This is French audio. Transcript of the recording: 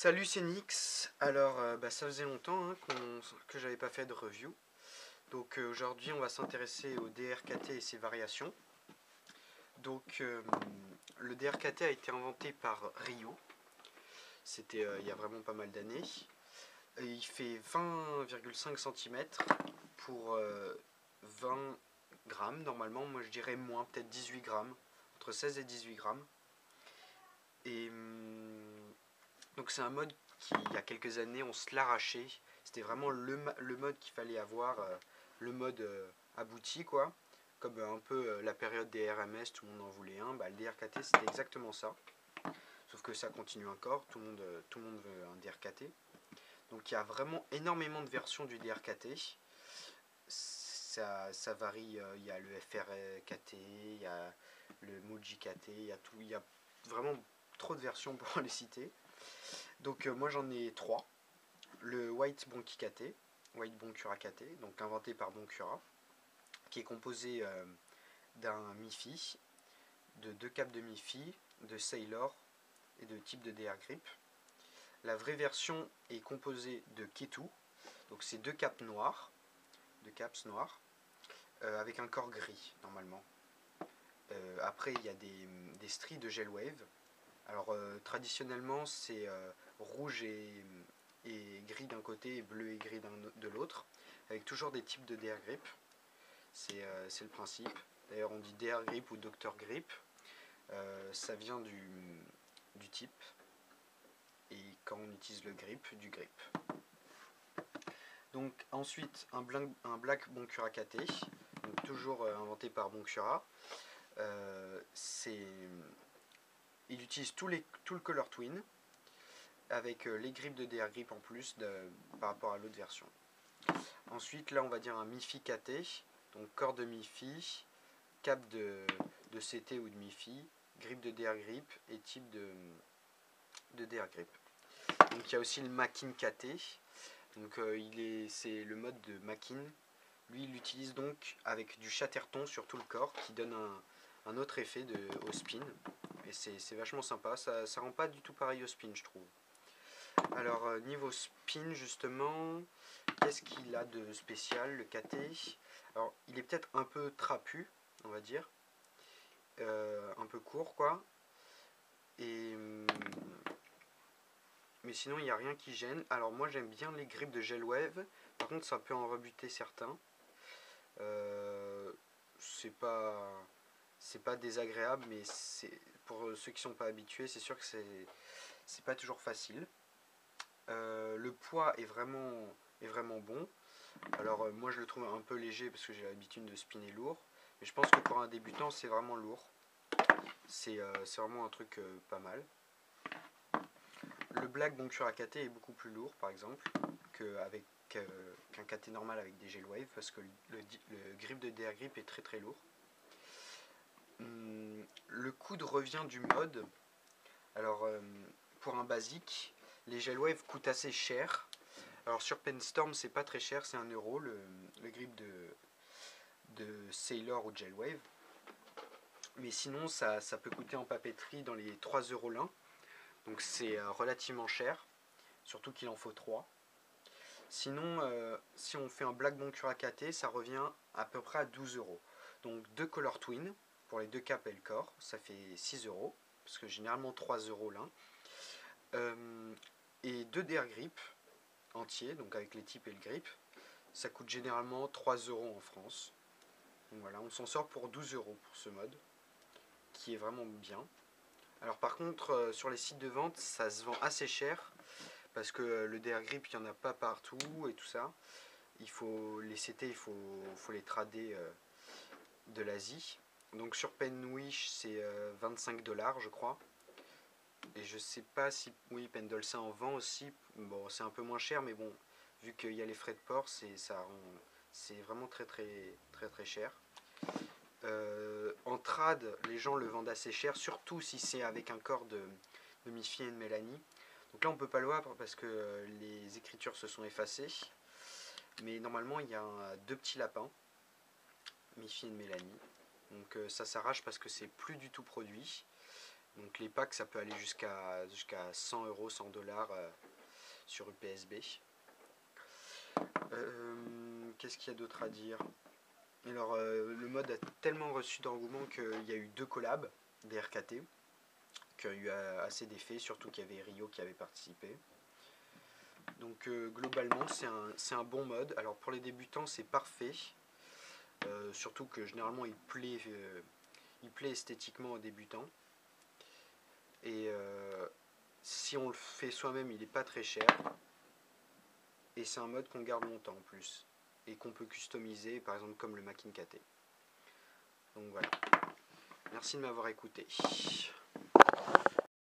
Salut, c'est Nix. Alors, ça faisait longtemps que j'avais pas fait de review. Donc aujourd'hui, on va s'intéresser au DRKT et ses variations. Donc, le DRKT a été inventé par Ryo. C'était il y a vraiment pas mal d'années. Il fait 20,5 cm pour 20 grammes normalement. Moi, je dirais moins, peut-être 18 grammes, entre 16 et 18 grammes. Et donc c'est un mode qui, il y a quelques années, on se l'arrachait. C'était vraiment le mode qu'il fallait avoir, le mode abouti, quoi. Comme un peu la période des RMS, tout le monde en voulait un. Bah, le DRKT, c'était exactement ça. Sauf que ça continue encore, tout le monde veut un DRKT. Donc il y a vraiment énormément de versions du DRKT. Ça varie, il y a le FRKT, il y a le Muji KT, il y a tout, il y a vraiment trop de versions pour les citer. Donc moi j'en ai trois. Le White Bonki KT, White Bonkura KT, donc inventé par Bonkura, qui est composé d'un MIFI, de deux capes de MIFI, de Sailor et de type de DR Grip. La vraie version est composée de Ketu, donc c'est deux caps noires, avec un corps gris normalement. Après il y a des stries de Gel Wave. Alors traditionnellement c'est rouge et gris d'un côté et bleu et gris de l'autre, avec toujours des types de DR Grip. C'est le principe. D'ailleurs on dit DR Grip ou Dr Grip. Ça vient du type. Et quand on utilise le grip, du grip. Donc ensuite un Black Bonkura KT, donc toujours inventé par Bonkura. Il utilise tout le Color Twin, avec les grips de DR Grip en plus par rapport à l'autre version. Ensuite, là, on va dire un MIFI KT, donc corps de MIFI, cap de CT ou de MIFI, grip de DR Grip et type de DR Grip. Donc, il y a aussi le Makin KT, donc c'est le mode de Makin. Lui, il l'utilise donc avec du chatterton sur tout le corps qui donne un autre effet au spin. Et c'est vachement sympa, ça rend pas du tout pareil au spin, je trouve. Alors niveau spin justement, qu'est-ce qu'il a de spécial le KT? Alors il est peut-être un peu trapu, on va dire, un peu court quoi. Mais sinon il n'y a rien qui gêne. Alors moi j'aime bien les grips de Gel Wave, par contre ça peut en rebuter certains. C'est pas désagréable, mais pour ceux qui sont pas habitués, c'est sûr que c'est pas toujours facile. Le poids est vraiment bon. Alors moi je le trouve un peu léger parce que j'ai l'habitude de spinner lourd. Mais je pense que pour un débutant c'est vraiment lourd. C'est vraiment un truc pas mal. Le Black Bonkura KT est beaucoup plus lourd par exemple qu'un KT normal avec des Gel Wave parce que le grip de DR Grip est très lourd. Le coude revient du mode. Alors pour un basique, les Gel Wave coûtent assez cher. Alors sur Penstorm c'est pas très cher, c'est 1 euro le grip de Sailor ou Gel Wave. Mais sinon ça peut coûter en papeterie dans les 3 euros l'un. Donc c'est relativement cher, surtout qu'il en faut 3. Sinon si on fait un Black Bonkura KT, ça revient à peu près à 12 euros. Donc 2 Color Twin pour les deux capes et le corps, ça fait 6 euros, parce que généralement 3 euros l'un. Et 2 DR Grip entiers, donc avec les types et le grip, ça coûte généralement 3 euros en France. Donc voilà, on s'en sort pour 12 euros pour ce mode, qui est vraiment bien. Alors par contre, sur les sites de vente, ça se vend assez cher, parce que le DR Grip, il n'y en a pas partout et tout ça. Les CT, il faut les trader de l'Asie. Donc sur Penwish, c'est 25$ je crois. Et je sais pas si... Oui, Pendolsa en vend aussi. Bon, c'est un peu moins cher, mais bon, vu qu'il y a les frais de port, c'est vraiment très cher. En trad, les gens le vendent assez cher, surtout si c'est avec un corps de Miffy et de Mélanie. Donc là, on peut pas le voir parce que les écritures se sont effacées. Mais normalement, il y a deux petits lapins, Miffy et de Mélanie. Donc ça s'arrache parce que c'est plus du tout produit. Donc les packs, ça peut aller jusqu'à 100 euros, 100 dollars sur UPSB. Qu'est-ce qu'il y a d'autre à dire? Alors le mode a tellement reçu d'engouement qu'il y a eu 2 collabs des RKT qui ont eu assez d'effets, surtout qu'il y avait Rio qui avait participé. Donc globalement c'est un bon mode. Alors pour les débutants c'est parfait, surtout que généralement il plaît esthétiquement aux débutants. Et si on le fait soi-même il n'est pas très cher. Et c'est un mode qu'on garde longtemps en plus. Et qu'on peut customiser par exemple comme le Makin KT. Donc voilà. Merci de m'avoir écouté.